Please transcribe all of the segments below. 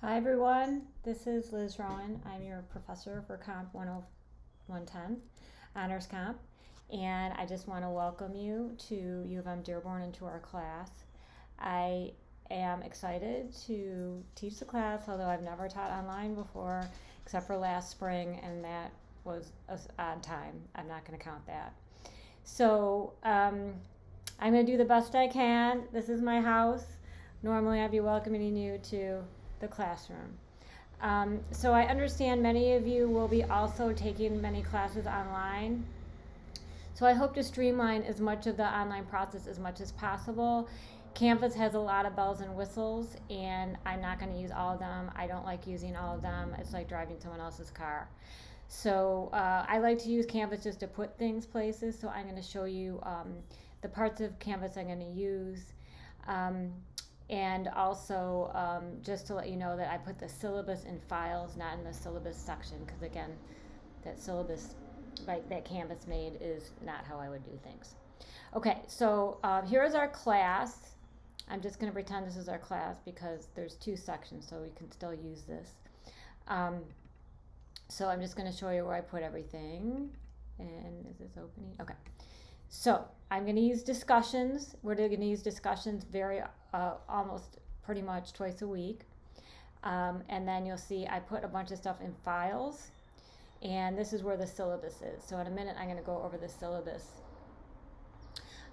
Hi everyone, this is Liz Rowan. I'm your professor for Comp 10110, Honors Comp, and I just want to welcome you to U of M Dearborn and to our class. I am excited to teach the class, although I've never taught online before, except for last spring, and that was an odd time. I'm not going to count that. So I'm going to do the best I can. This is my house. Normally I'd be welcoming you to the classroom. So I understand many of you will be also taking many classes online. So I hope to streamline as much of the online process as much as possible. Canvas has a lot of bells and whistles, and I'm not going to use all of them. I don't like using all of them. It's like driving someone else's car. So I like to use Canvas just to put things places. So I'm going to show you the parts of Canvas I'm going to use. And also, just to let you know that I put the syllabus in files, not in the syllabus section, because again, that syllabus that Canvas made is not how I would do things. Okay, so here is our class. I'm just going to pretend this is our class because there's two sections, so we can still use this. So I'm just going to show you where I put everything. And is this opening? Okay. So I'm going to use discussions. We're going to use discussions almost pretty much twice a week. And then you'll see I put a bunch of stuff in files. And this is where the syllabus is. So in a minute, I'm going to go over the syllabus.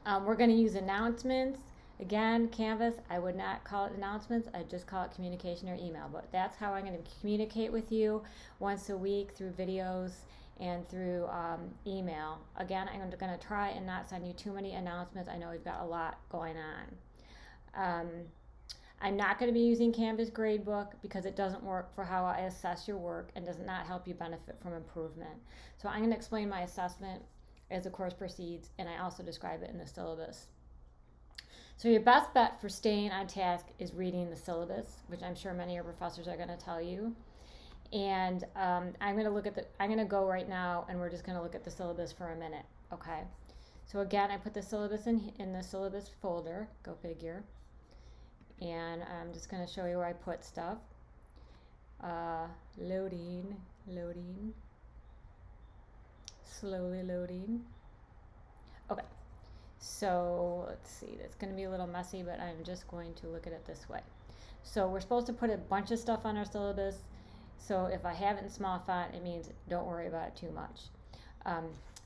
We're going to use announcements. Again, Canvas, I would not call it announcements. I'd just call it communication or email. But that's how I'm going to communicate with you once a week through videos and through email. Again, I'm going to try and not send you too many announcements. I know we've got a lot going on. I'm not going to be using Canvas Gradebook because it doesn't work for how I assess your work and does not help you benefit from improvement. So I'm going to explain my assessment as the course proceeds, and I also describe it in the syllabus. So your best bet for staying on task is reading the syllabus, which I'm sure many of your professors are going to tell you. And I'm going to go right now, and we're just going to look at the syllabus for a minute, okay? So again, I put the syllabus in the syllabus folder, go figure. And I'm just going to show you where I put stuff. Loading, slowly loading. Okay, so let's see, that's going to be a little messy, but I'm just going to look at it this way. So we're supposed to put a bunch of stuff on our syllabus. So if I have it in small font, it means don't worry about it too much.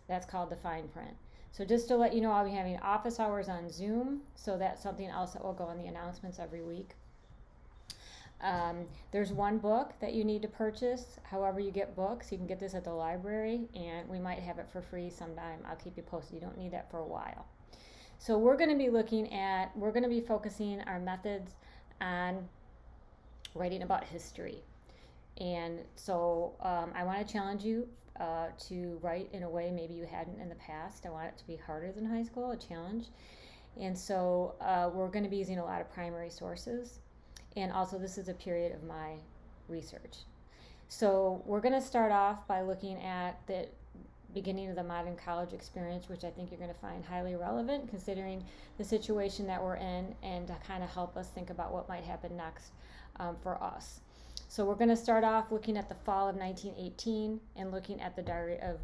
That's called the fine print. So just to let you know, I'll be having office hours on Zoom. So that's something else that will go in the announcements every week. There's one book that you need to purchase. However you get books, you can get this at the library, and we might have it for free sometime. I'll keep you posted. You don't need that for a while. So we're going to be focusing our methods on writing about history. And so I want to challenge you to write in a way maybe you hadn't in the past. I want it to be harder than high school, a challenge. And so we're going to be using a lot of primary sources. And also this is a period of my research. So we're going to start off by looking at the beginning of the modern college experience, which I think you're going to find highly relevant considering the situation that we're in, and to kind of help us think about what might happen next for us. So we're going to start off looking at the fall of 1918 and looking at the diary of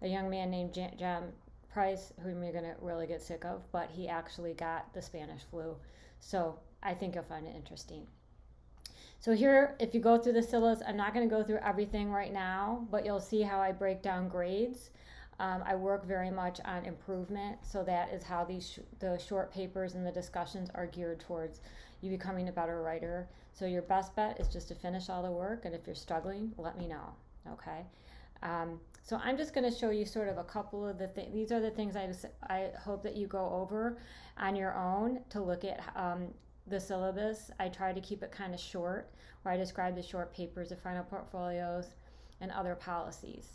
a young man named John Price, whom you're going to really get sick of, but he actually got the Spanish flu. So I think you'll find it interesting. So here, if you go through the syllabus, I'm not going to go through everything right now, but you'll see how I break down grades. I work very much on improvement, so that is how the short papers and the discussions are geared towards you becoming a better writer. So your best bet is just to finish all the work, and if you're struggling, let me know, okay? So I'm just going to show you sort of a couple of the things. These are the things I hope that you go over on your own to look at the syllabus. I try to keep it kind of short, where I describe the short papers, the final portfolios, and other policies.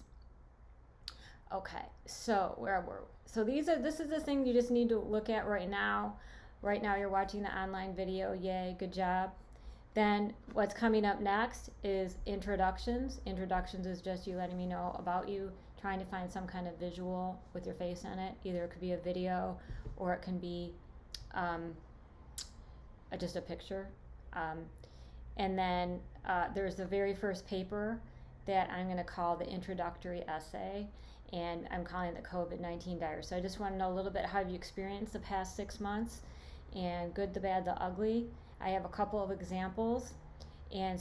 Okay, so where were we? So this is the thing you just need to look at right now. Right now you're watching the online video. Yay, good job. Then what's coming up next is introductions. Introductions is just you letting me know about you, trying to find some kind of visual with your face in it. Either it could be a video or it can be just a picture. And then there's the very first paper that I'm going to call the introductory essay, and I'm calling it the COVID-19 diary. So I just want to know a little bit how you experienced the past 6 months, and good, the bad, the ugly. I have a couple of examples, and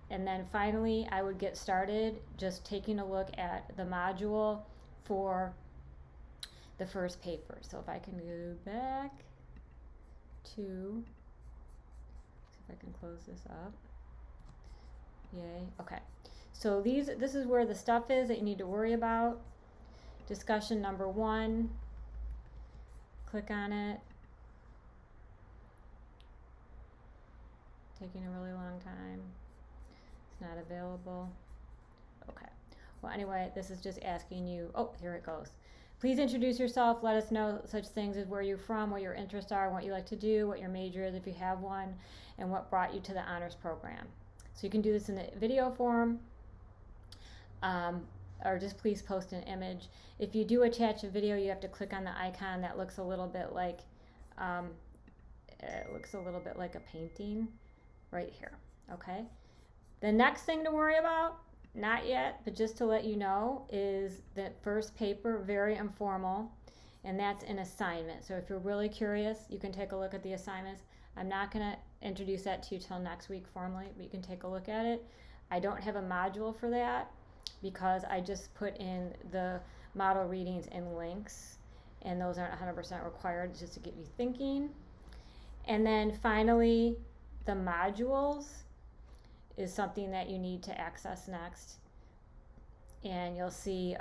then finally I would get started just taking a look at the module for the first paper. So if I can go back to, see if I can close this up. Yay. Okay. So this is where the stuff is that you need to worry about. Discussion number 1. Click on it. Taking a really long time. It's not available. Okay. Well, anyway, this is just asking you, oh, here it goes. Please introduce yourself. Let us know such things as where you're from, what your interests are, what you like to do, what your major is if you have one, and what brought you to the honors program. So you can do this in the video form, or just please post an image. If you do attach a video, you have to click on the icon that looks a little bit like a painting right here. Okay. The next thing to worry about, not yet, but just to let you know, is the first paper, very informal, and that's an assignment. So if you're really curious, you can take a look at the assignments. I'm not going to introduce that to you till next week formally, but you can take a look at it. I don't have a module for that because I just put in the model readings and links, and those aren't 100% required, just to get you thinking. And then finally, the modules is something that you need to access next. And you'll see,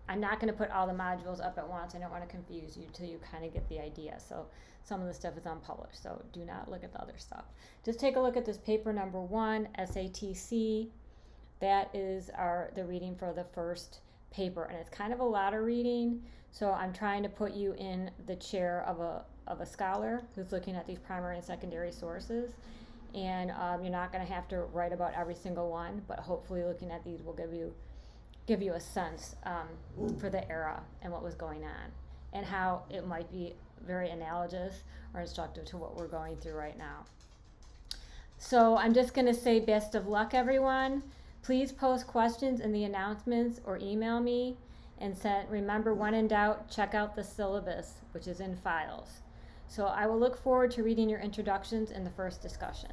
I'm not going to put all the modules up at once. I don't want to confuse you till you kind of get the idea. So some of the stuff is unpublished, so do not look at the other stuff. Just take a look at this paper number 1, SATC. That is the reading for the first paper, and it's kind of a lot of reading. So I'm trying to put you in the chair of a scholar who's looking at these primary and secondary sources. And you're not going to have to write about every single one, but hopefully looking at these will give you a sense for the era and what was going on, and how it might be very analogous or instructive to what we're going through right now. So I'm just going to say best of luck, everyone. Please post questions in the announcements or email me, and remember, when in doubt, check out the syllabus, which is in files. So I will look forward to reading your introductions in the first discussion.